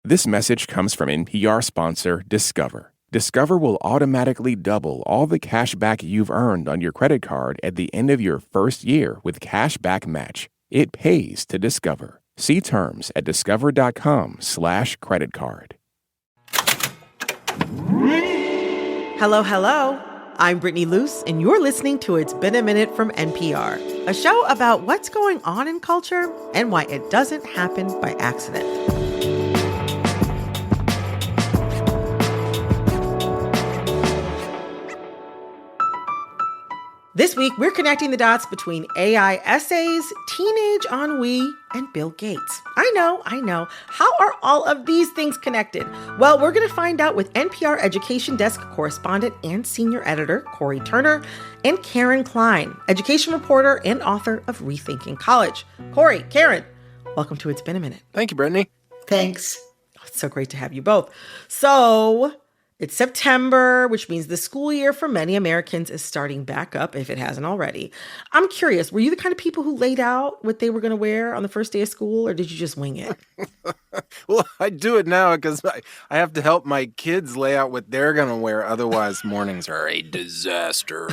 This message comes from NPR sponsor Discover. Discover will automatically double all the cash back you've earned on your credit card at the end of your first year with Cash Back Match. It pays to Discover. See terms at discover.com/credit card. Hello, hello. I'm Brittany Luce, and you're listening to It's Been a Minute from NPR, a show about what's going on in culture and why it doesn't happen by accident. This week, we're connecting the dots between AI essays, teenage ennui, and Bill Gates. I know. How are all of these things connected? Well, we're going to find out with NPR Education Desk correspondent and senior editor Corey Turner and Karen Klein, education reporter and author of Rethinking College. Corey, Karen, welcome to It's Been a Minute. Thank you, Brittany. Thanks. It's so great to have you both. So, it's September, which means the school year for many Americans is starting back up if it hasn't already. I'm curious, were you the kind of people who laid out what they were going to wear on the first day of school, or did you just wing it? Well, I do it now because I have to help my kids lay out what they're going to wear. Otherwise, mornings are a disaster.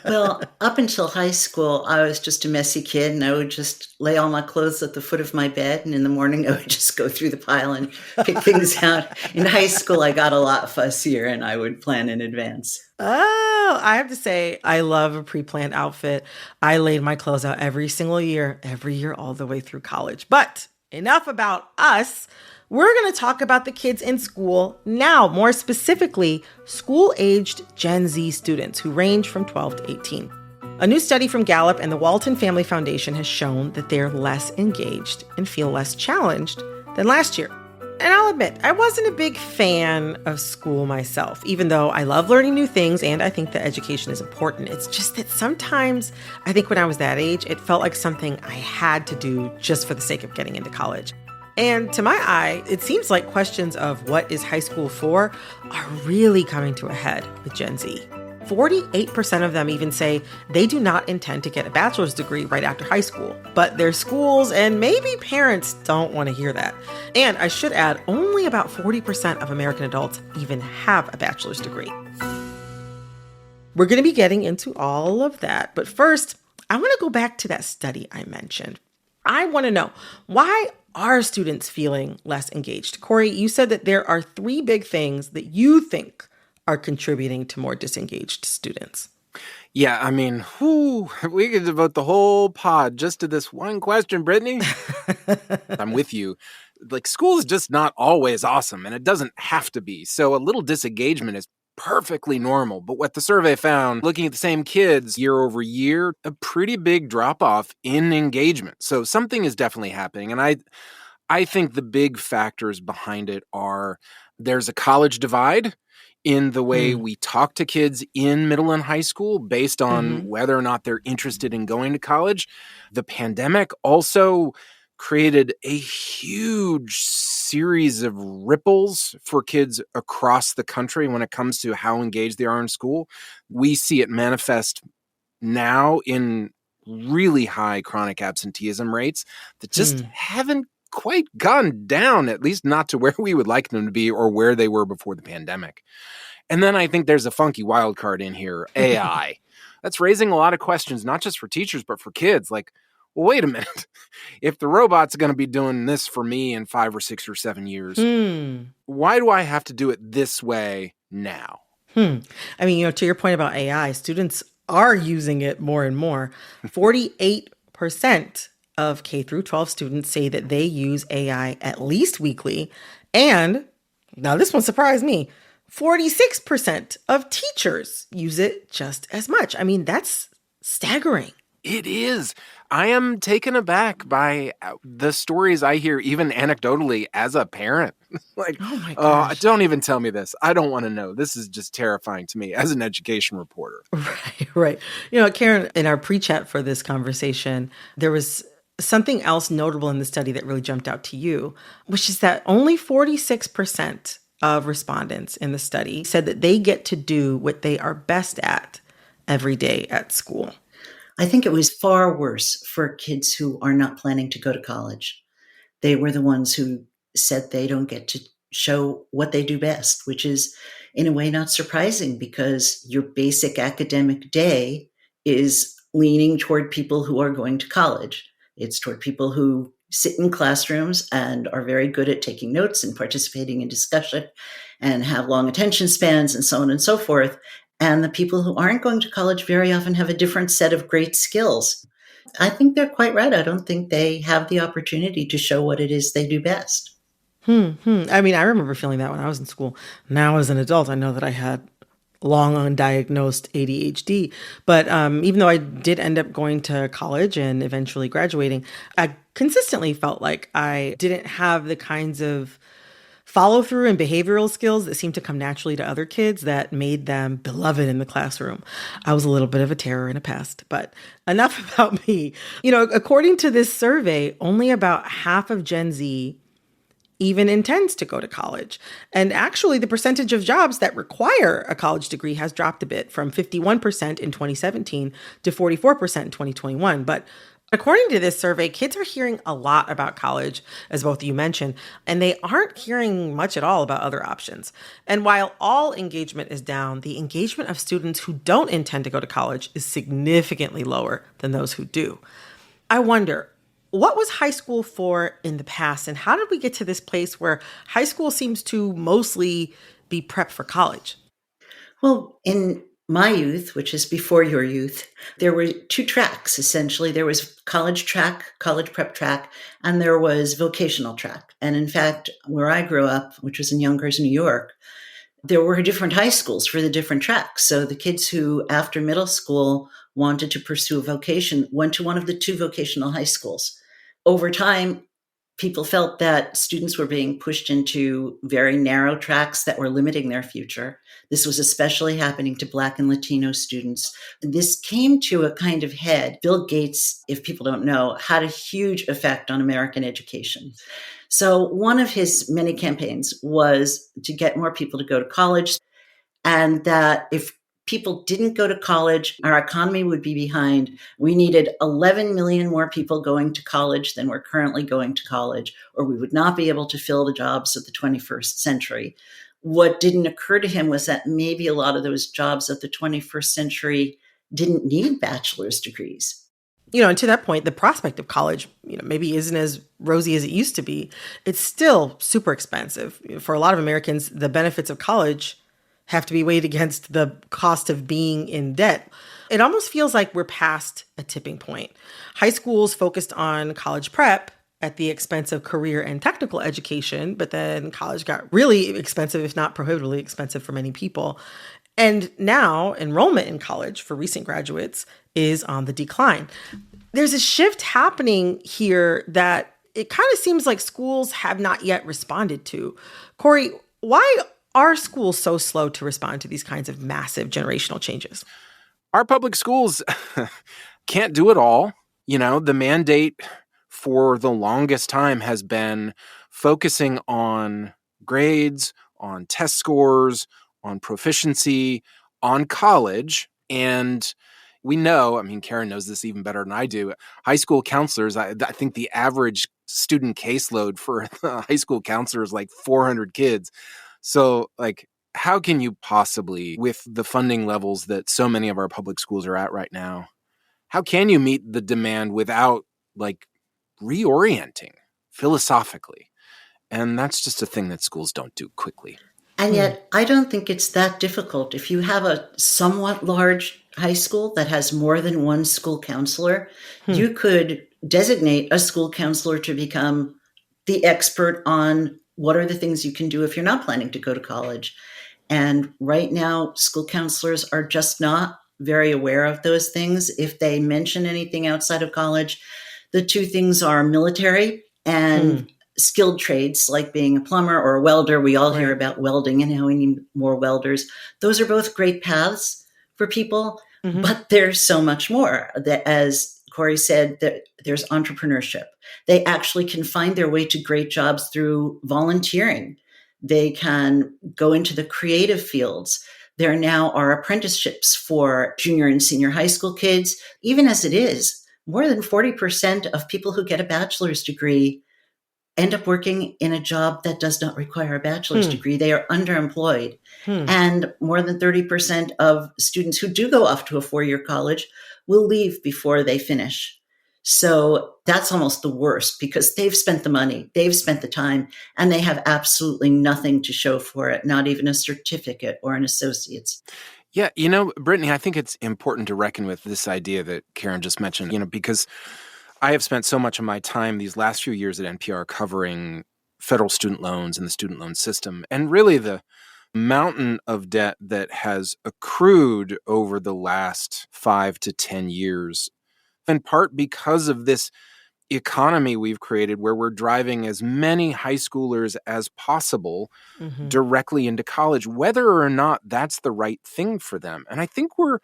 Well, up until high school, I was just a messy kid, and I would just lay all my clothes at the foot of my bed. And in the morning, I would just go through the pile and pick things out. In high school, I got a lot fussier, and I would plan in advance. Oh, I have to say, I love a pre-planned outfit. I laid my clothes out every year all the way through college. But enough about us. We're going to talk about the kids in school now, more specifically, school-aged Gen Z students who range from 12 to 18. A new study from Gallup and the Walton Family Foundation has shown that they're less engaged and feel less challenged than last year. And I'll admit, I wasn't a big fan of school myself, even though I love learning new things and I think that education is important. It's just that sometimes, I think when I was that age, it felt like something I had to do just for the sake of getting into college. And to my eye, it seems like questions of what is high school for are really coming to a head with Gen Z. 48% of them even say they do not intend to get a bachelor's degree right after high school, but their schools and maybe parents don't want to hear that. And I should add, only about 40% of American adults even have a bachelor's degree. We're going to be getting into all of that, but first, I want to go back to that study I mentioned. I want to know, why are students feeling less engaged? Corey, you said that there are 3 big things that you think are contributing to more disengaged students. Yeah, I mean, we could devote the whole pod just to this one question, Brittany. I'm with you. Like, school is just not always awesome, and it doesn't have to be. So a little disengagement is perfectly normal. But what the survey found, looking at the same kids year over year, a pretty big drop-off in engagement. So something is definitely happening. And I think the big factors behind it are there's a college divide in the way we talk to kids in middle and high school based on whether or not they're interested in going to college. The pandemic also created a huge series of ripples for kids across the country when it comes to how engaged they are in school. We see it manifest now in really high chronic absenteeism rates that just haven't quite gone down, at least not to where we would like them to be or where they were before the pandemic. And then I think there's a funky wild card in here, AI. That's raising a lot of questions, not just for teachers, but for kids. Like, well, wait a minute. If the robot's going to be doing this for me in 5 or 6 or 7 years, why do I have to do it this way now? I mean, to your point about AI, students are using it more and more. 48% of K through 12 students say that they use AI at least weekly. And now this one surprised me. 46% of teachers use it just as much. I mean, that's staggering. It is. I am taken aback by the stories I hear, even anecdotally, as a parent. Like, oh my gosh. Don't even tell me this. I don't want to know. This is just terrifying to me as an education reporter. Right. Karen, in our pre-chat for this conversation, there was something else notable in the study that really jumped out to you, which is that only 46% of respondents in the study said that they get to do what they are best at every day at school. I think it was far worse for kids who are not planning to go to college. They were the ones who said they don't get to show what they do best, which is in a way not surprising because your basic academic day is leaning toward people who are going to college. It's toward people who sit in classrooms and are very good at taking notes and participating in discussion and have long attention spans and so on and so forth. And the people who aren't going to college very often have a different set of great skills. I think they're quite right. I don't think they have the opportunity to show what it is they do best. I mean, I remember feeling that when I was in school. Now, as an adult, I know that I had long undiagnosed ADHD. But even though I did end up going to college and eventually graduating, I consistently felt like I didn't have the kinds of follow through and behavioral skills that seemed to come naturally to other kids that made them beloved in the classroom. I was a little bit of a terror in a past, but enough about me. According to this survey, only about half of Gen Z even intends to go to college. And actually, the percentage of jobs that require a college degree has dropped a bit from 51% in 2017 to 44% in 2021. But according to this survey, kids are hearing a lot about college, as both of you mentioned, and they aren't hearing much at all about other options. And while all engagement is down, the engagement of students who don't intend to go to college is significantly lower than those who do. I wonder, what was high school for in the past, and how did we get to this place where high school seems to mostly be prep for college? Well, in my youth, which is before your youth, there were two tracks, essentially. There was college track, college prep track, and there was vocational track. And in fact, where I grew up, which was in Yonkers, New York, there were different high schools for the different tracks. So the kids who, after middle school, wanted to pursue a vocation went to one of the two vocational high schools. Over time, people felt that students were being pushed into very narrow tracks that were limiting their future. This was especially happening to Black and Latino students. This came to a kind of head. Bill Gates, if people don't know, had a huge effect on American education. So one of his many campaigns was to get more people to go to college, and that if people didn't go to college, our economy would be behind. We needed 11 million more people going to college than we're currently going to college, or we would not be able to fill the jobs of the 21st century. What didn't occur to him was that maybe a lot of those jobs of the 21st century didn't need bachelor's degrees. And to that point, the prospect of college, maybe isn't as rosy as it used to be. It's still super expensive. For a lot of Americans, the benefits of college have to be weighed against the cost of being in debt. It almost feels like we're past a tipping point. High schools focused on college prep at the expense of career and technical education, but then college got really expensive, if not prohibitively expensive for many people. And now enrollment in college for recent graduates is on the decline. There's a shift happening here that it kind of seems like schools have not yet responded to. Corey, why are schools so slow to respond to these kinds of massive generational changes? Our public schools can't do it all. The mandate for the longest time has been focusing on grades, on test scores, on proficiency, on college. And we know, Karen knows this even better than I do, high school counselors, I think the average student caseload for a high school counselor is like 400 kids. So, how can you possibly, with the funding levels that so many of our public schools are at right now, how can you meet the demand without, reorienting philosophically? And that's just a thing that schools don't do quickly. And yet, I don't think it's that difficult. If you have a somewhat large high school that has more than one school counselor, you could designate a school counselor to become the expert on what are the things you can do if you're not planning to go to college. And right now, school counselors are just not very aware of those things. If they mention anything outside of college, the two things are military and skilled trades, like being a plumber or a welder. We all hear about welding and how we need more welders. Those are both great paths for people, but there's so much more. That, as Corey said, that there's entrepreneurship. They actually can find their way to great jobs through volunteering. They can go into the creative fields. There now are apprenticeships for junior and senior high school kids. Even as it is, more than 40% of people who get a bachelor's degree end up working in a job that does not require a bachelor's degree. They are underemployed. And more than 30% of students who do go off to a 4-year college will leave before they finish. So that's almost the worst because they've spent the money, they've spent the time, and they have absolutely nothing to show for it, not even a certificate or an associate's. Yeah, Brittany, I think it's important to reckon with this idea that Karen just mentioned, because I have spent so much of my time these last few years at NPR covering federal student loans and the student loan system, and really the mountain of debt that has accrued over the last 5 to 10 years, in part because of this economy we've created where we're driving as many high schoolers as possible directly into college, whether or not that's the right thing for them. And I think we're,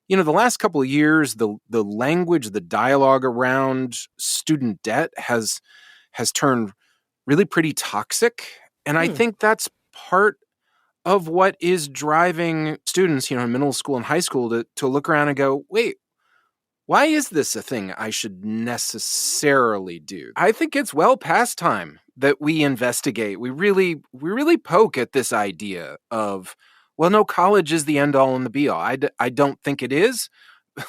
the last couple of years, the language, the dialogue around student debt has turned really pretty toxic. And I think that's part of what is driving students, in middle school and high school to look around and go, wait, why is this a thing I should necessarily do? I think it's well past time that we investigate. We really poke at this idea of, well, no, college is the end all and the be all. I don't think it is.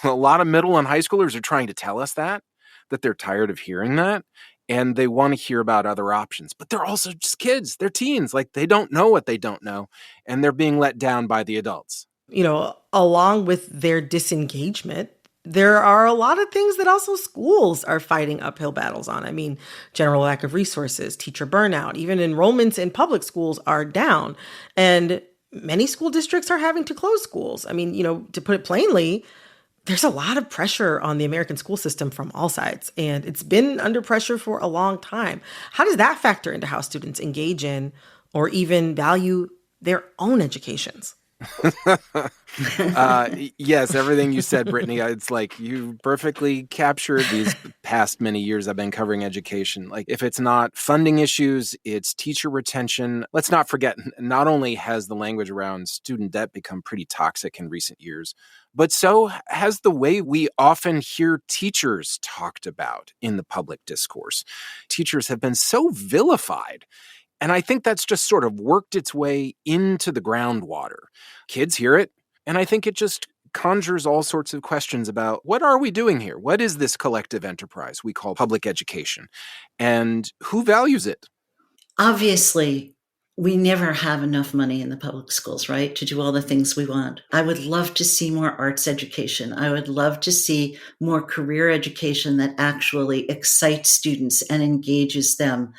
A lot of middle and high schoolers are trying to tell us that they're tired of hearing that. And they want to hear about other options. But they're also just kids. They're teens. Like, they don't know what they don't know. And they're being let down by the adults. Along with their disengagement, there are a lot of things that also schools are fighting uphill battles on. I mean, general lack of resources, teacher burnout, even enrollments in public schools are down. And many school districts are having to close schools. I mean, to put it plainly, there's a lot of pressure on the American school system from all sides, and it's been under pressure for a long time. How does that factor into how students engage in or even value their own educations? Yes, everything you said, Brittany, it's like you perfectly captured these past many years I've been covering education. Like, if it's not funding issues, it's teacher retention. Let's not forget, not only has the language around student debt become pretty toxic in recent years, but so has the way we often hear teachers talked about in the public discourse. Teachers have been so vilified. And I think that's just sort of worked its way into the groundwater. Kids hear it, and I think it just conjures all sorts of questions about what are we doing here? What is this collective enterprise we call public education? And who values it? Obviously, we never have enough money in the public schools, right, to do all the things we want. I would love to see more arts education. I would love to see more career education that actually excites students and engages them.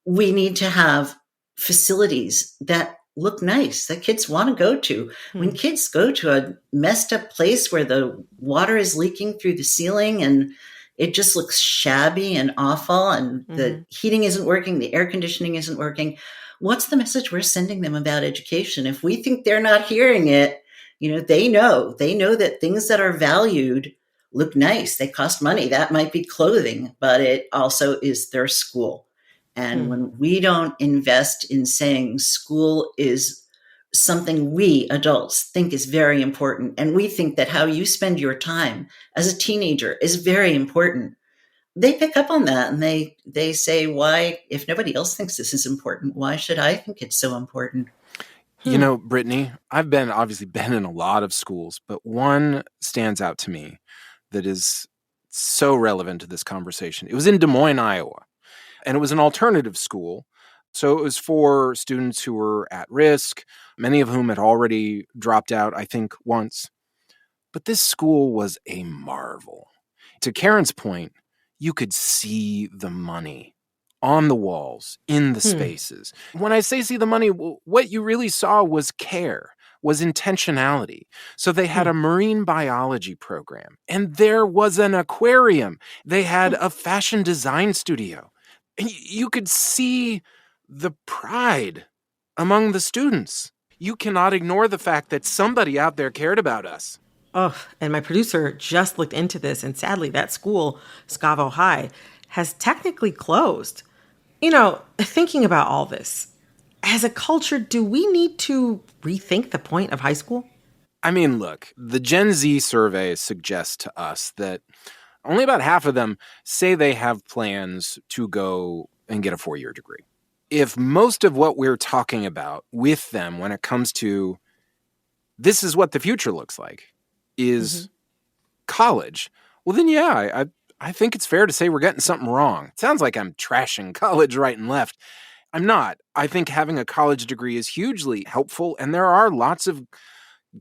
We need to have facilities that look nice, that kids want to go to. When kids go to a messed up place where the water is leaking through the ceiling and it just looks shabby and awful and the heating isn't working, the air conditioning isn't working, what's the message we're sending them about education? If we think they're not hearing it, they know that things that are valued look nice. They cost money. That might be clothing, but it also is their school. And when we don't invest in saying school is something we adults think is very important, and we think that how you spend your time as a teenager is very important, they pick up on that and they say, why, if nobody else thinks this is important, why should I think it's so important? Brittany, I've obviously been in a lot of schools, but one stands out to me that is so relevant to this conversation. It was in Des Moines, Iowa. And it was an alternative school. So it was for students who were at risk, many of whom had already dropped out, I think, once. But this school was a marvel. To Karen's point, you could see the money on the walls, in the spaces. When I say see the money, what you really saw was care, was intentionality. So they had a marine biology program, and there was an aquarium. They had a fashion design studio. And you could see the pride among the students. You cannot ignore the fact that somebody out there cared about us. Oh, and my producer just looked into this, and sadly, that school, Scavo High, has technically closed. Thinking about all this, as a culture, do we need to rethink the point of high school? I mean, look, the Gen Z survey suggests to us that only about half of them say they have plans to go and get a 4-year degree. If most of what we're talking about with them when it comes to this is what the future looks like is college, well, then, yeah, I think it's fair to say we're getting something wrong. It sounds like I'm trashing college right and left. I'm not. I think having a college degree is hugely helpful, and there are lots of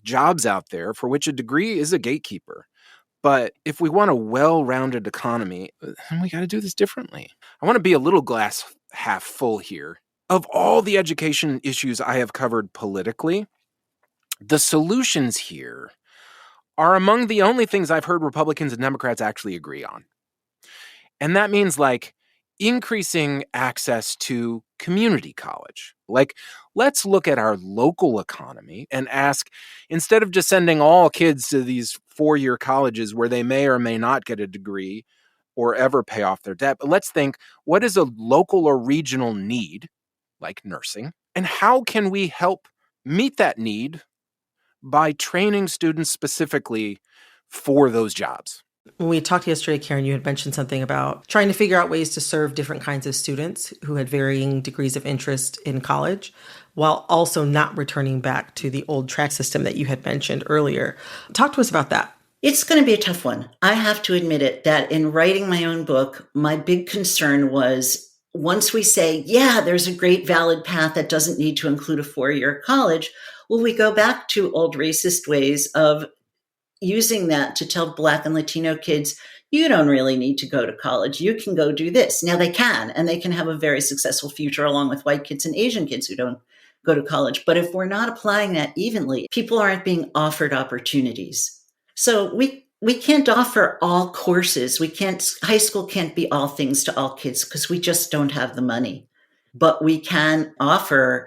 jobs out there for which a degree is a gatekeeper. But if we want a well-rounded economy, then we got to do this differently. I want to be a little glass half full here. Of all the education issues I have covered politically, the solutions here are among the only things I've heard Republicans and Democrats actually agree on. And that means like increasing access to community college. Like, let's look at our local economy and ask, instead of just sending all kids to these 4-year colleges where they may or may not get a degree or ever pay off their debt, but let's think, what is a local or regional need, like nursing, and how can we help meet that need by training students specifically for those jobs? When we talked yesterday, Karen, you had mentioned something about trying to figure out ways to serve different kinds of students who had varying degrees of interest in college, while also not returning back to the old track system that you had mentioned earlier. Talk to us about that. It's going to be a tough one. I have to admit it, that in writing my own book, my big concern was once we say, yeah, there's a great valid path that doesn't need to include a 4-year college, will we go back to old racist ways of using that to tell Black and Latino kids, you don't really need to go to college. You can go do this. Now they can, and they can have a very successful future along with white kids and Asian kids who don't go to college. But if we're not applying that evenly, people aren't being offered opportunities. So we can't offer all courses. High school can't be all things to all kids because we just don't have the money. But we can offer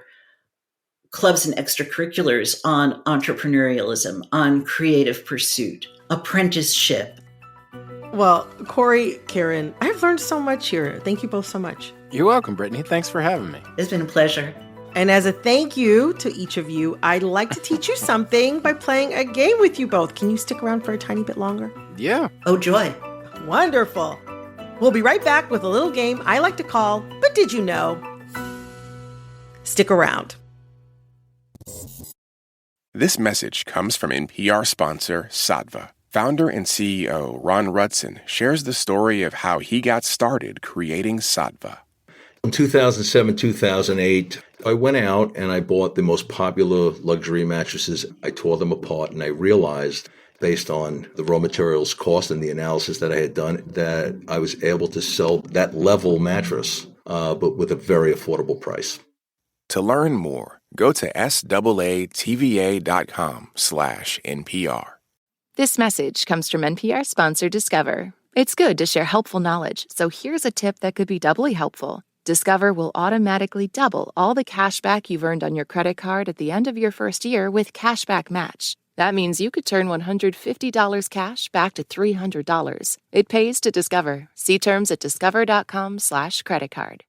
clubs and extracurriculars on entrepreneurialism, on creative pursuit, apprenticeship. Well, Corey, Karen, I've learned so much here. Thank you both so much. You're welcome, Brittany. Thanks for having me. It's been a pleasure. And as a thank you to each of you, I'd like to teach you something by playing a game with you both. Can you stick around for a tiny bit longer? Yeah. Oh, joy. Wonderful. We'll be right back with a little game I like to call, But Did You Know? Stick around. This message comes from NPR sponsor Sattva. Founder and CEO Ron Rudson shares the story of how he got started creating Sattva. In 2007, 2008, I went out and I bought the most popular luxury mattresses. I tore them apart and I realized, based on the raw materials cost and the analysis that I had done, that I was able to sell that level mattress, but with a very affordable price. To learn more, go to SAATVA.com/NPR. This message comes from NPR sponsor Discover. It's good to share helpful knowledge, so here's a tip that could be doubly helpful. Discover will automatically double all the cash back you've earned on your credit card at the end of your first year with Cashback Match. That means you could turn $150 cash back to $300. It pays to Discover. See terms at discover.com/creditcard.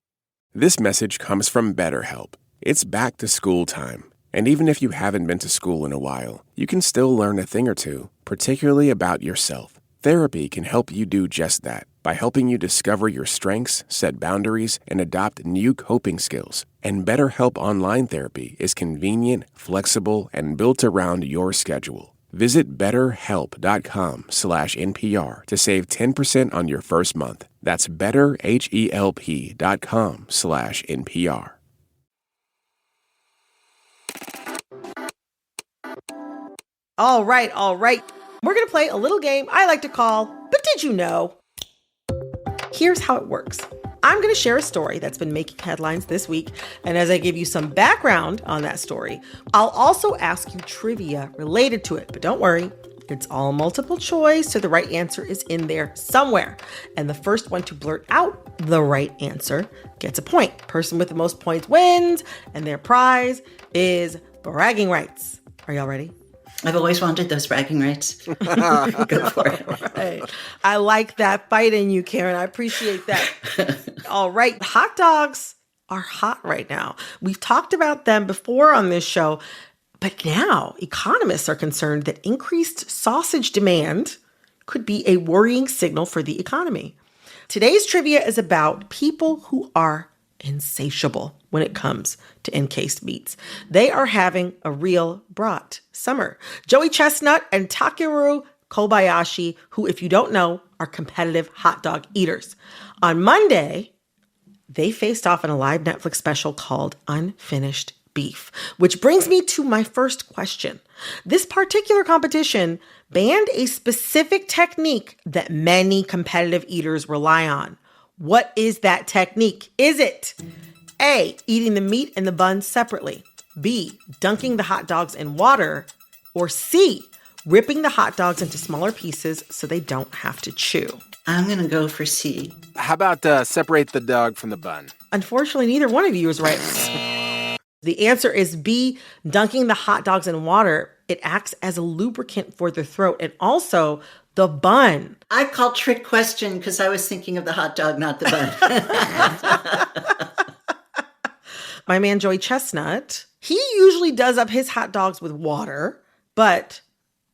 This message comes from BetterHelp. It's back to school time. And even if you haven't been to school in a while, you can still learn a thing or two, particularly about yourself. Therapy can help you do just that by helping you discover your strengths, set boundaries, and adopt new coping skills. And BetterHelp Online Therapy is convenient, flexible, and built around your schedule. Visit betterhelp.com/NPR to save 10% on your first month. That's betterhelp.com/NPR. All right. We're going to play a little game I like to call, But Did You Know? Here's how it works. I'm going to share a story that's been making headlines this week, and as I give you some background on that story, I'll also ask you trivia related to it. But don't worry, it's all multiple choice, so the right answer is in there somewhere. And the first one to blurt out the right answer gets a point. Person with the most points wins, and their prize is bragging rights. Are y'all ready? I've always wanted those bragging rights. Go for it. Right. I like that fight in you, Karen. I appreciate that. All right. Hot dogs are hot right now. We've talked about them before on this show, but now economists are concerned that increased sausage demand could be a worrying signal for the economy. Today's trivia is about people who are insatiable when it comes to encased meats. They are having a real brat summer. Joey Chestnut and Takeru Kobayashi, who, if you don't know, are competitive hot dog eaters. On Monday, they faced off in a live Netflix special called Unfinished Beef, which brings me to my first question. This particular competition banned a specific technique that many competitive eaters rely on. What is that technique? Is it A, eating the meat and the buns separately, B, dunking the hot dogs in water, or C, ripping the hot dogs into smaller pieces so they don't have to chew? I'm going to go for C. How about separate the dog from the bun? Unfortunately, neither one of you is right. The answer is B, dunking the hot dogs in water. It acts as a lubricant for the throat and also the bun. I call trick question because I was thinking of the hot dog, not the bun. My man Joey Chestnut, he usually does up his hot dogs with water, but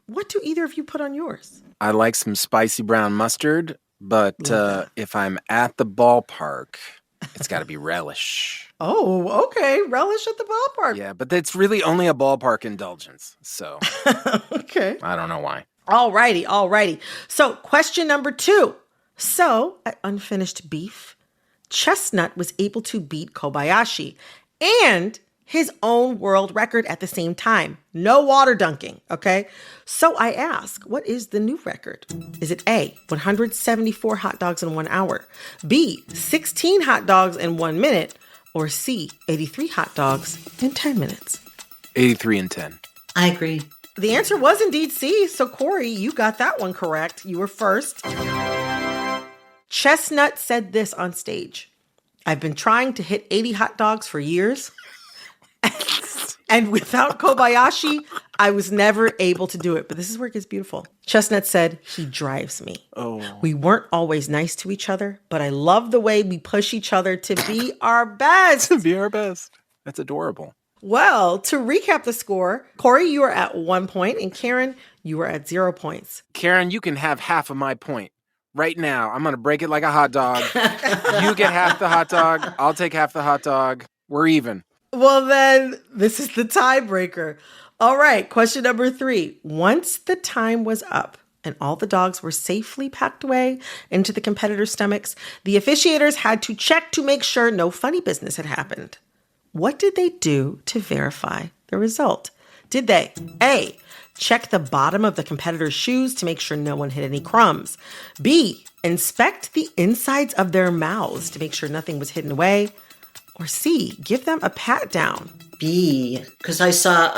what do either of you put on yours? I like some spicy brown mustard, but if I'm at the ballpark, it's got to be relish. Oh, okay. Relish at the ballpark. Yeah, but it's really only a ballpark indulgence, so Okay. I don't know why. Alrighty. So question number 2. So at Unfinished Beef, Chestnut was able to beat Kobayashi and his own world record at the same time. No water dunking, okay? So I ask, what is the new record? Is it A, 174 hot dogs in 1 hour, B, 16 hot dogs in 1 minute, or C, 83 hot dogs in 10 minutes? 83 and 10. I agree. The answer was indeed C. So Corey, you got that one correct. You were first. Chestnut said this on stage. I've been trying to hit 80 hot dogs for years. And without Kobayashi, I was never able to do it. But this is where it gets beautiful. Chestnut said, he drives me. Oh. We weren't always nice to each other, but I love the way we push each other to be our best. To be our best. That's adorable. Well, to recap the score, Corey, you are at 1 point, and Karen, you are at 0 points. Karen, you can have half of my point. Right now, I'm going to break it like a hot dog. You get half the hot dog. I'll take half the hot dog. We're even. Well, then, this is the tiebreaker. All right, question number 3. Once the time was up and all the dogs were safely packed away into the competitors' stomachs, the officiators had to check to make sure no funny business had happened. What did they do to verify the result? Did they, A, check the bottom of the competitor's shoes to make sure no one hid any crumbs, B, inspect the insides of their mouths to make sure nothing was hidden away, or C, give them a pat down? B, because I saw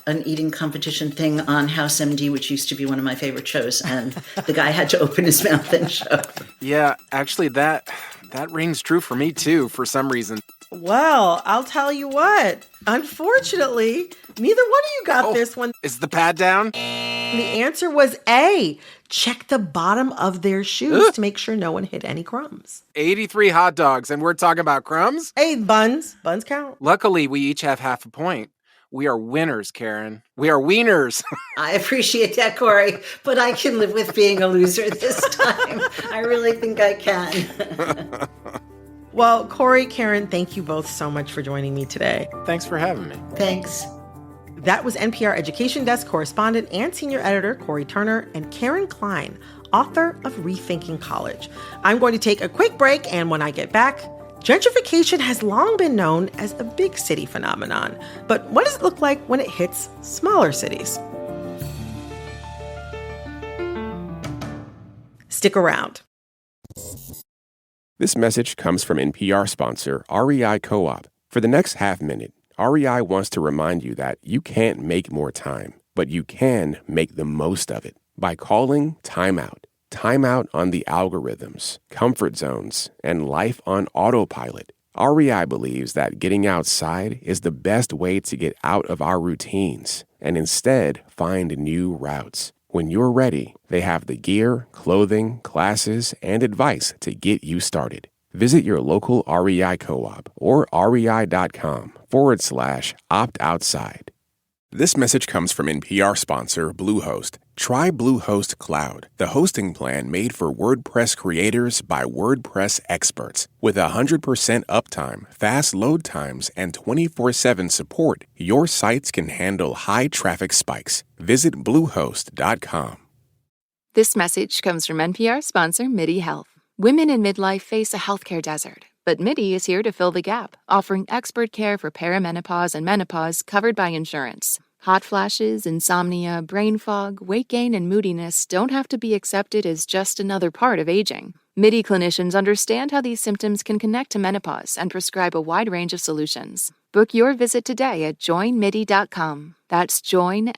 an eating competition thing on House MD, which used to be one of my favorite shows, and the guy had to open his mouth and show. Yeah, actually, that rings true for me, too, for some reason. Well, I'll tell you what. Unfortunately, neither one of you got this one. Is the pat down? The answer was A. Check the bottom of their shoes to make sure no one hid any crumbs. 83 hot dogs, and we're talking about crumbs? Hey, buns. Buns count. Luckily, we each have half a point. We are winners, Karen. We are wieners. I appreciate that, Corey, but I can live with being a loser this time. I really think I can. Well, Corey, Karen, thank you both so much for joining me today. Thanks for having me. Thanks. That was NPR Education Desk correspondent and senior editor Corey Turner and Karen Klein, author of Rethinking College. I'm going to take a quick break, and when I get back, gentrification has long been known as a big city phenomenon. But what does it look like when it hits smaller cities? Stick around. This message comes from NPR sponsor REI Co-op. For the next half minute, REI wants to remind you that you can't make more time, but you can make the most of it by calling timeout. Timeout on the algorithms, comfort zones, and life on autopilot. REI believes that getting outside is the best way to get out of our routines and instead find new routes. When you're ready, they have the gear, clothing, classes, and advice to get you started. Visit your local REI co-op or rei.com/opt-outside. This message comes from NPR sponsor Bluehost. Try Bluehost Cloud, the hosting plan made for WordPress creators by WordPress experts. With 100% uptime, fast load times, and 24/7 support, your sites can handle high traffic spikes. Visit Bluehost.com. This message comes from NPR sponsor MIDI Health. Women in midlife face a healthcare desert, but MIDI is here to fill the gap, offering expert care for perimenopause and menopause covered by insurance. Hot flashes, insomnia, brain fog, weight gain, and moodiness don't have to be accepted as just another part of aging. MIDI clinicians understand how these symptoms can connect to menopause and prescribe a wide range of solutions. Book your visit today at joinmidi.com. That's joinmidi.com.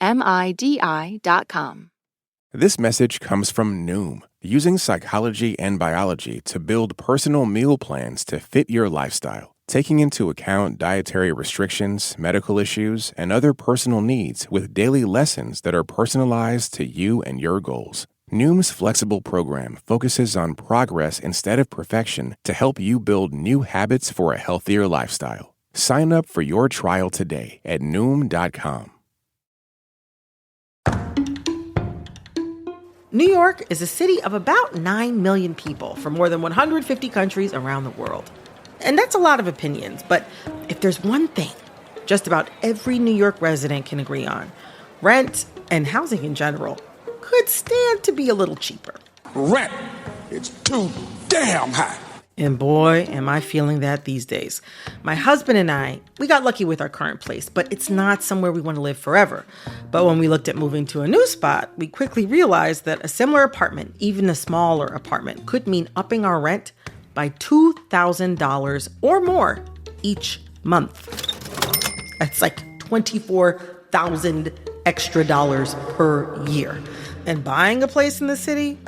This message comes from Noom, using psychology and biology to build personal meal plans to fit your lifestyle, taking into account dietary restrictions, medical issues, and other personal needs with daily lessons that are personalized to you and your goals. Noom's flexible program focuses on progress instead of perfection to help you build new habits for a healthier lifestyle. Sign up for your trial today at Noom.com. New York is a city of about 9 million people from more than 150 countries around the world. And that's a lot of opinions, but if there's one thing just about every New York resident can agree on, rent and housing in general could stand to be a little cheaper. Rent is too damn high. And boy, am I feeling that these days. My husband and I, we got lucky with our current place, but it's not somewhere we want to live forever. But when we looked at moving to a new spot, we quickly realized that a similar apartment, even a smaller apartment, could mean upping our rent by $2,000 or more each month. That's like $24,000 extra dollars per year. And buying a place in the city?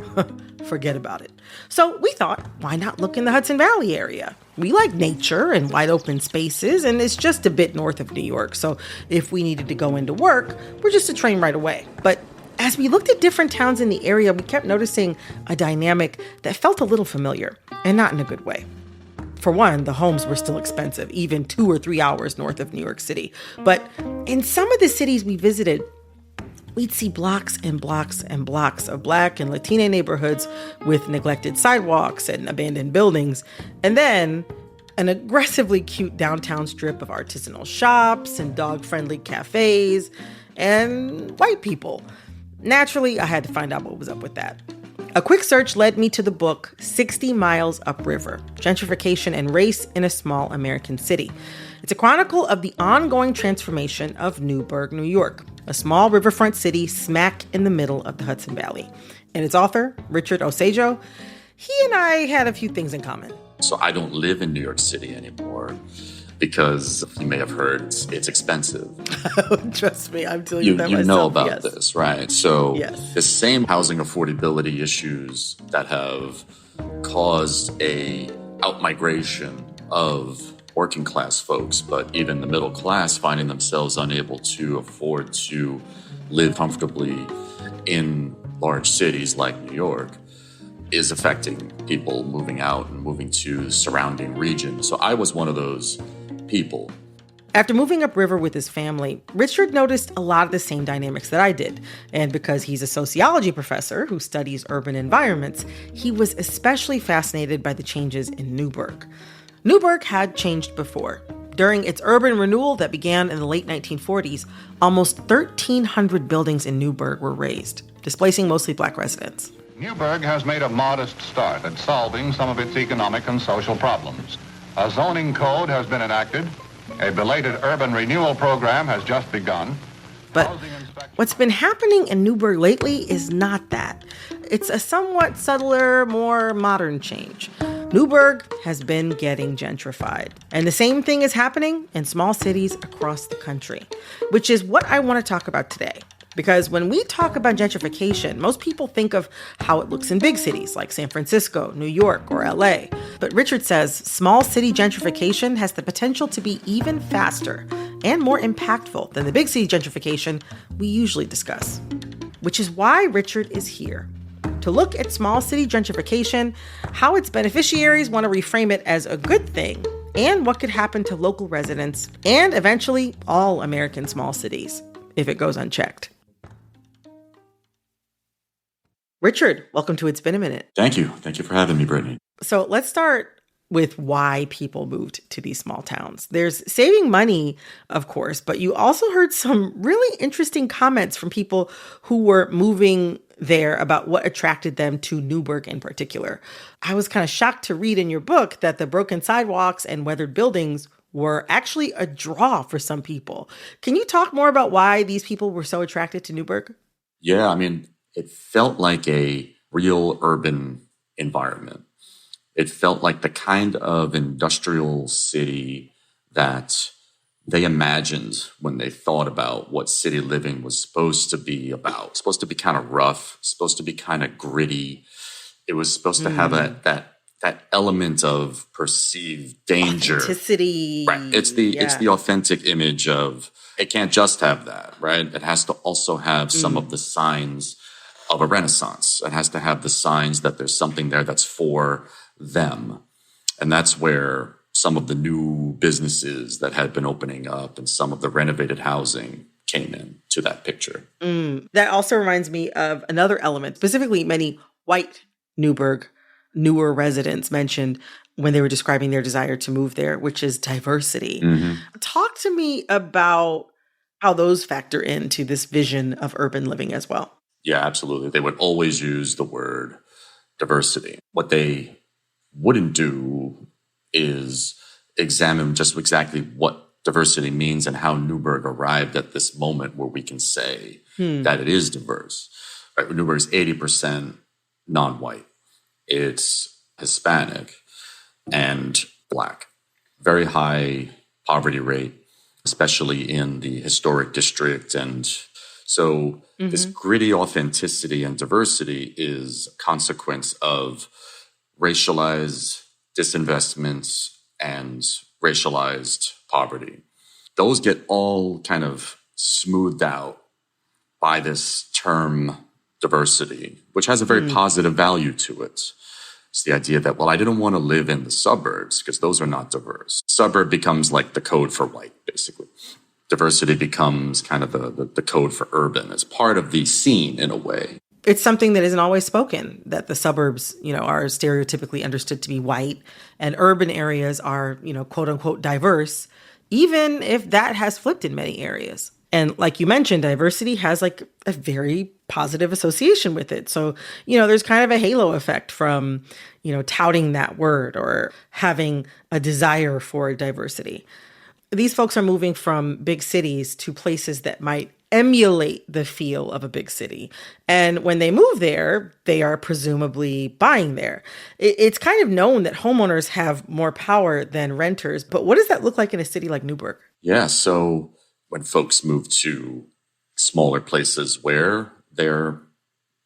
Forget about it. So we thought, why not look in the Hudson Valley area? We like nature and wide open spaces, and it's just a bit north of New York. So if we needed to go into work, we're just a train right away. But as we looked at different towns in the area, we kept noticing a dynamic that felt a little familiar, and not in a good way. For one, the homes were still expensive, even 2 or 3 hours north of New York City. But in some of the cities we visited, we'd see blocks and blocks and blocks of Black and Latina neighborhoods with neglected sidewalks and abandoned buildings, and then an aggressively cute downtown strip of artisanal shops and dog-friendly cafes and white people. Naturally, I had to find out what was up with that. A quick search led me to the book 60 Miles Upriver, Gentrification and Race in a Small American City. It's a chronicle of the ongoing transformation of Newburgh, New York, a small riverfront city smack in the middle of the Hudson Valley. And its author, Richard Osejo, he and I had a few things in common. So I don't live in New York City anymore because you may have heard it's expensive. Trust me, I'm telling you that myself. You know about yes. this, right? So yes. The same housing affordability issues that have caused a outmigration of working class folks, but even the middle class finding themselves unable to afford to live comfortably in large cities like New York is affecting people moving out and moving to surrounding regions. So I was one of those people. After moving upriver with his family, Richard noticed a lot of the same dynamics that I did. And because he's a sociology professor who studies urban environments, he was especially fascinated by the changes in Newburgh. Newburgh had changed before. During its urban renewal that began in the late 1940s, almost 1,300 buildings in Newburgh were razed, displacing mostly Black residents. Newburgh has made a modest start at solving some of its economic and social problems. A zoning code has been enacted. A belated urban renewal program has just begun. But what's been happening in Newburgh lately is not that. It's a somewhat subtler, more modern change. Newburgh has been getting gentrified. And the same thing is happening in small cities across the country, which is what I want to talk about today. Because when we talk about gentrification, most people think of how it looks in big cities like San Francisco, New York, or LA. But Richard says small city gentrification has the potential to be even faster and more impactful than the big city gentrification we usually discuss. Which is why Richard is here, to look at small city gentrification, how its beneficiaries want to reframe it as a good thing, and what could happen to local residents and eventually all American small cities if it goes unchecked. Richard, welcome to It's Been a Minute. Thank you. Thank you for having me, Brittany. So let's start with why people moved to these small towns. There's saving money, of course, but you also heard some really interesting comments from people who were moving there about what attracted them to Newburgh in particular. I was kind of shocked to read in your book that the broken sidewalks and weathered buildings were actually a draw for some people. Can you talk more about why these people were so attracted to Newburgh? Yeah, I mean, it felt like a real urban environment. It felt like the kind of industrial city that they imagined when they thought about what city living was supposed to be about. Supposed to be kind of rough, supposed to be kind of gritty. It was supposed to have that element of perceived danger. Authenticity. Right. It's the authentic image of, it can't just have that, right? It has to also have some of the signs of a renaissance. It has to have the signs that there's something there that's for them. And that's where some of the new businesses that had been opening up and some of the renovated housing came in to that picture. That also reminds me of another element, specifically many white newer residents mentioned when they were describing their desire to move there, which is diversity. Talk to me about how those factor into this vision of urban living as well. Yeah, absolutely. They would always use the word diversity. What they wouldn't do is examine just exactly what diversity means and how Newburgh arrived at this moment where we can say that it is diverse. Right? Newburgh is 80% non-white. It's Hispanic and Black. Very high poverty rate, especially in the historic district. And so this gritty authenticity and diversity is a consequence of racialized disinvestments and racialized poverty. Those get all kind of smoothed out by this term diversity, which has a very positive value to it. It's the idea that, well, I didn't want to live in the suburbs because those are not diverse. Suburb becomes like the code for white, basically. Diversity becomes kind of the code for urban as part of the scene in a way. It's something that isn't always spoken, that the suburbs, are stereotypically understood to be white and urban areas are, quote unquote, diverse, even if that has flipped in many areas. And like you mentioned, diversity has like a very positive association with it. So, there's kind of a halo effect from, touting that word or having a desire for diversity. These folks are moving from big cities to places that might emulate the feel of a big city. And when they move there, they are presumably buying there. It's kind of known that homeowners have more power than renters. But what does that look like in a city like Newburgh? Yeah, so when folks move to smaller places where their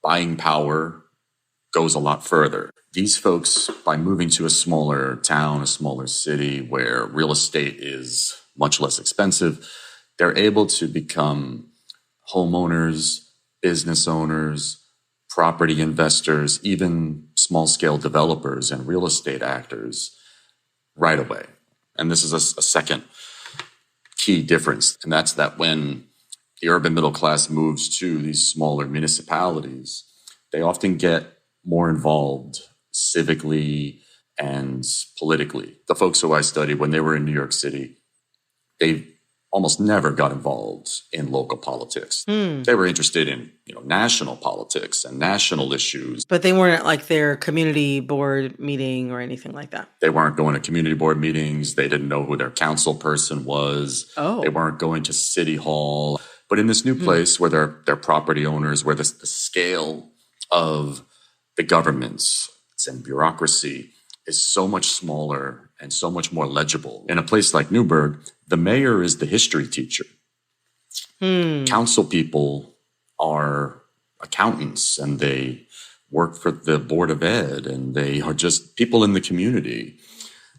buying power goes a lot further. These folks, by moving to a smaller town, a smaller city where real estate is much less expensive, they're able to become homeowners, business owners, property investors, even small-scale developers and real estate actors right away. And this is a second key difference, and that's that when the urban middle class moves to these smaller municipalities, they often get more involved civically and politically. The folks who I studied, when they were in New York City, they almost never got involved in local politics. They were interested in, national politics and national issues. But they weren't at like their community board meeting or anything like that. They weren't going to community board meetings. They didn't know who their council person was. They weren't going to city hall. But in this new place where they're property owners, where the scale of the governments and bureaucracy is so much smaller and so much more legible. In a place like Newburgh, the mayor is the history teacher. Council people are accountants and they work for the Board of Ed and they are just people in the community.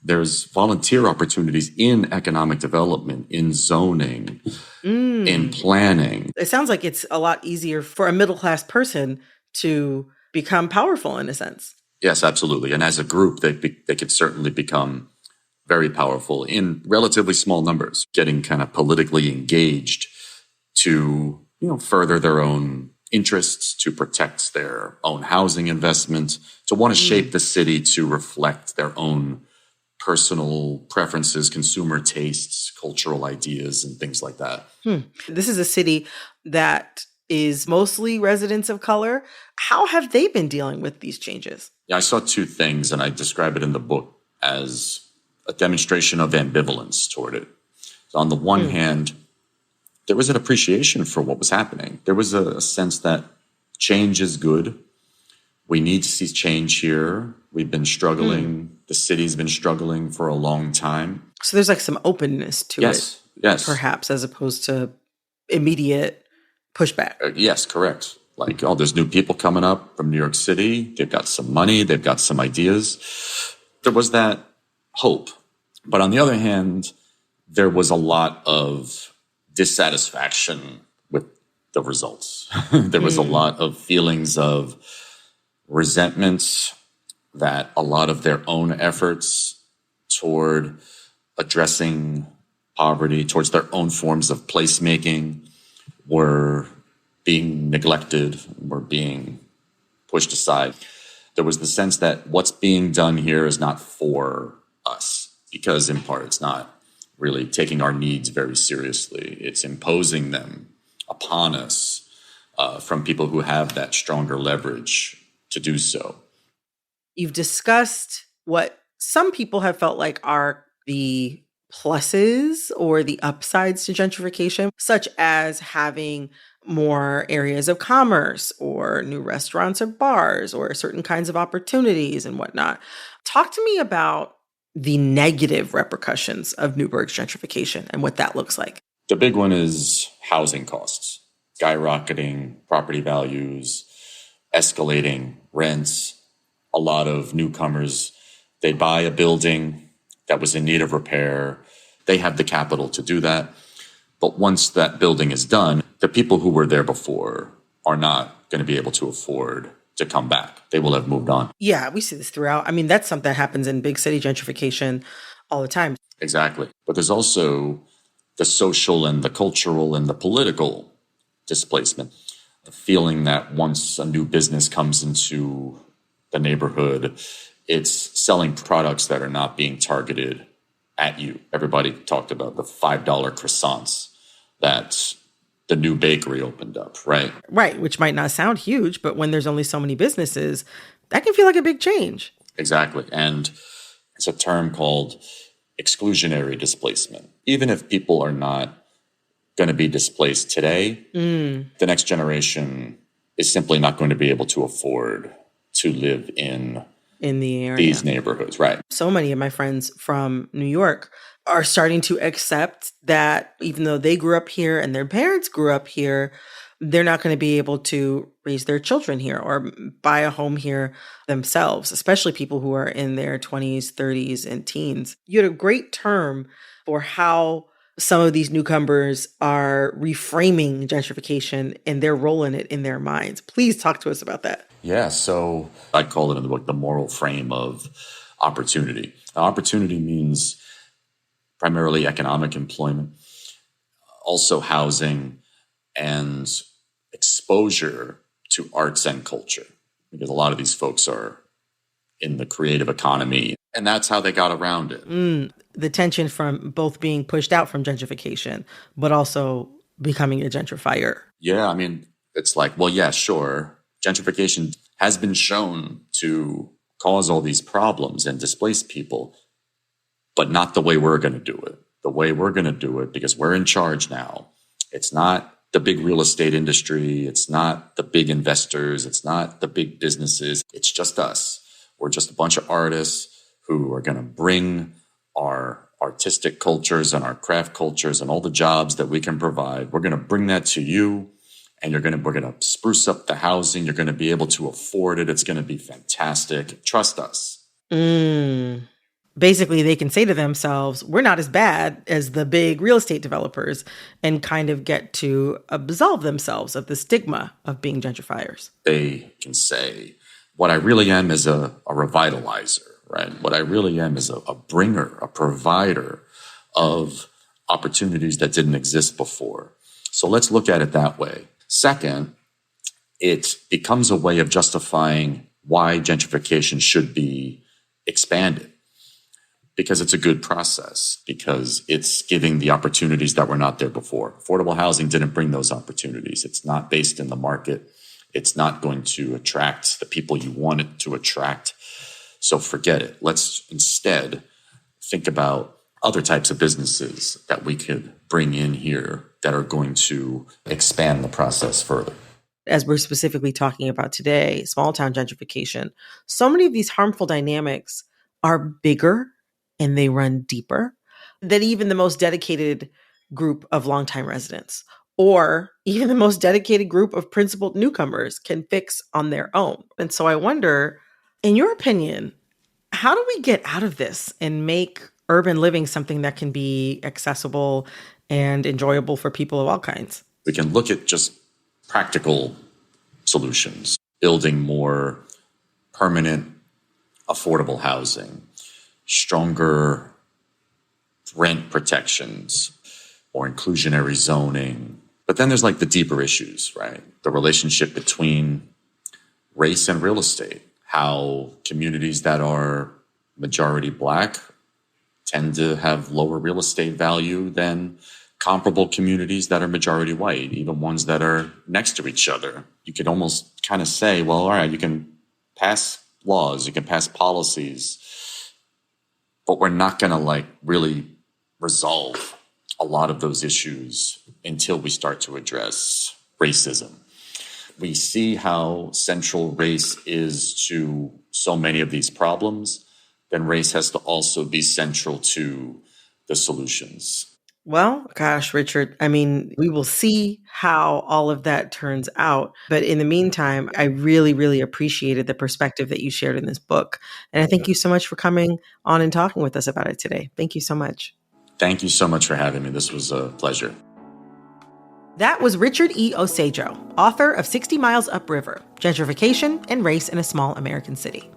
There's volunteer opportunities in economic development, in zoning, in planning. It sounds like it's a lot easier for a middle-class person to become powerful in a sense. Yes, absolutely. And as a group, they could certainly become very powerful in relatively small numbers, getting kind of politically engaged to, further their own interests, to protect their own housing investment, to want to shape the city to reflect their own personal preferences, consumer tastes, cultural ideas, and things like that. This is a city that is mostly residents of color. How have they been dealing with these changes? Yeah, I saw two things, and I describe it in the book as a demonstration of ambivalence toward it. So on the one hand, there was an appreciation for what was happening. There was a sense that change is good. We need to see change here. We've been struggling. The city's been struggling for a long time. So there's like some openness to it. Yes. Perhaps, as opposed to immediate pushback. Yes, correct. Like, oh, there's new people coming up from New York City. They've got some money. They've got some ideas. There was that hope. But on the other hand, there was a lot of dissatisfaction with the results. There was a lot of feelings of resentment that a lot of their own efforts toward addressing poverty, towards their own forms of placemaking, were being neglected, were being pushed aside. There was the sense that what's being done here is not for us, because in part it's not really taking our needs very seriously. It's imposing them upon us from people who have that stronger leverage to do so. You've discussed what some people have felt like are the pluses or the upsides to gentrification, such as having more areas of commerce or new restaurants or bars or certain kinds of opportunities and whatnot. Talk to me about the negative repercussions of Newburgh's gentrification and what that looks like. The big one is housing costs, skyrocketing property values, escalating rents. A lot of newcomers, they buy a building that was in need of repair. They have the capital to do that. But once that building is done, the people who were there before are not going to be able to afford to come back. They will have moved on. Yeah, we see this throughout. I mean, that's something that happens in big city gentrification all the time. Exactly. But there's also the social and the cultural and the political displacement. The feeling that once a new business comes into the neighborhood, it's selling products that are not being targeted at you. Everybody talked about the $5 croissants that the new bakery opened up, right? Right, which might not sound huge, but when there's only so many businesses, that can feel like a big change. Exactly. And it's a term called exclusionary displacement. Even if people are not going to be displaced today, the next generation is simply not going to be able to afford to live in the area, these neighborhoods, right? So many of my friends from New York are starting to accept that even though they grew up here and their parents grew up here, they're not going to be able to raise their children here or buy a home here themselves, especially people who are in their 20s, 30s, and teens. You had a great term for how some of these newcomers are reframing gentrification and their role in it in their minds. Please talk to us about that. Yeah, so I call it in the book the moral frame of opportunity. Now, opportunity means primarily economic employment, also housing and exposure to arts and culture, because a lot of these folks are in the creative economy, and that's how they got around it. The tension from both being pushed out from gentrification, but also becoming a gentrifier. Yeah, I mean, it's like, well, yeah, sure. Gentrification has been shown to cause all these problems and displace people, but not the way we're going to do it. The way we're going to do it, because we're in charge now. It's not the big real estate industry. It's not the big investors. It's not the big businesses. It's just us. We're just a bunch of artists who are going to bring our artistic cultures and our craft cultures and all the jobs that we can provide. We're going to bring that to you. And we're going to spruce up the housing. You're going to be able to afford it. It's going to be fantastic. Trust us. Basically, they can say to themselves, we're not as bad as the big real estate developers, and kind of get to absolve themselves of the stigma of being gentrifiers. They can say, what I really am is a revitalizer, right? What I really am is a bringer, a provider of opportunities that didn't exist before. So let's look at it that way. Second, it becomes a way of justifying why gentrification should be expanded. Because it's a good process, because it's giving the opportunities that were not there before. Affordable housing didn't bring those opportunities. It's not based in the market. It's not going to attract the people you want it to attract. So forget it. Let's instead think about other types of businesses that we could bring in here that are going to expand the process further. As we're specifically talking about today, small town gentrification, so many of these harmful dynamics are bigger and they run deeper than even the most dedicated group of longtime residents or even the most dedicated group of principled newcomers can fix on their own. And so I wonder, in your opinion, how do we get out of this and make urban living something that can be accessible and enjoyable for people of all kinds? We can look at just practical solutions, building more permanent, affordable housing, stronger rent protections, or inclusionary zoning. But then there's like the deeper issues, right? The relationship between race and real estate, how communities that are majority Black tend to have lower real estate value than comparable communities that are majority white, even ones that are next to each other. You could almost kind of say, well, all right, you can pass laws, you can pass policies, but we're not going to like really resolve a lot of those issues until we start to address racism. We see how central race is to so many of these problems, then race has to also be central to the solutions. Well, gosh, Richard, I mean, we will see how all of that turns out. But in the meantime, I really, really appreciated the perspective that you shared in this book. And I thank you so much for coming on and talking with us about it today. Thank you so much. Thank you so much for having me. This was a pleasure. That was Richard E. Osejo, author of 60 Miles Upriver, Gentrification and Race in a Small American City.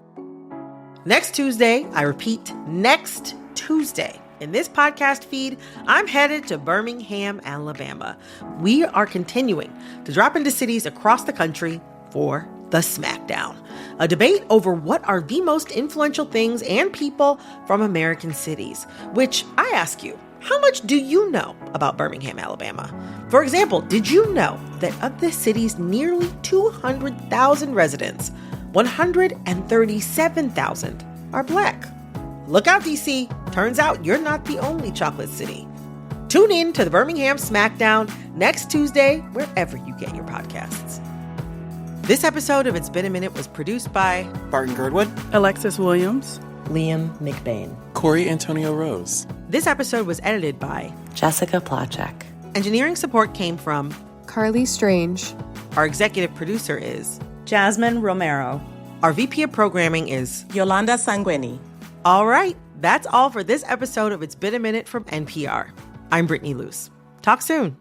Next Tuesday, I repeat, next Tuesday, in this podcast feed, I'm headed to Birmingham, Alabama. We are continuing to drop into cities across the country for the Smackdown, a debate over what are the most influential things and people from American cities, which I ask you, how much do you know about Birmingham, Alabama? For example, did you know that of the city's nearly 200,000 residents, 137,000 are Black? Look out, DC. Turns out you're not the only chocolate city. Tune in to the Birmingham Smackdown next Tuesday, wherever you get your podcasts. This episode of It's Been a Minute was produced by Barton Girdwood, Alexis Williams, Liam McBain, Corey Antonio Rose. This episode was edited by Jessica Plachek. Engineering support came from Carly Strange. Our executive producer is Jasmine Romero. Our VP of programming is Yolanda Sanguini. All right, that's all for this episode of It's Been a Minute from NPR. I'm Brittany Luce. Talk soon.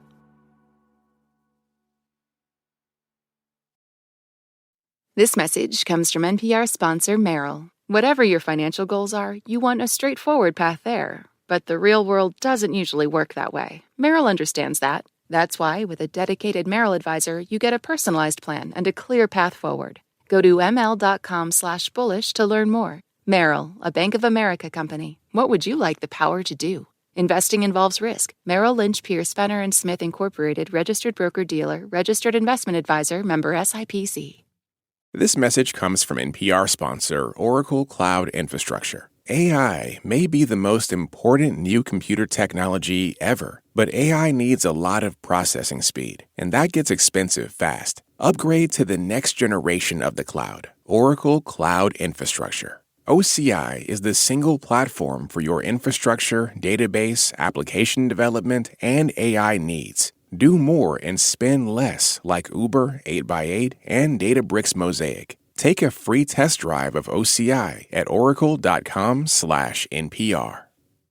This message comes from NPR sponsor Merrill. Whatever your financial goals are, you want a straightforward path there. But the real world doesn't usually work that way. Merrill understands that. That's why, with a dedicated Merrill advisor, you get a personalized plan and a clear path forward. Go to ml.com/bullish to learn more. Merrill, a Bank of America company. What would you like the power to do? Investing involves risk. Merrill Lynch, Pierce, Fenner & Smith Incorporated, registered broker-dealer, registered investment advisor, member SIPC. This message comes from NPR sponsor Oracle Cloud Infrastructure. AI may be the most important new computer technology ever, but AI needs a lot of processing speed, and that gets expensive fast. Upgrade to the next generation of the cloud, Oracle Cloud Infrastructure. OCI is the single platform for your infrastructure, database, application development, and AI needs. Do more and spend less like Uber 8x8 and Databricks Mosaic. Take a free test drive of OCI at oracle.com/NPR.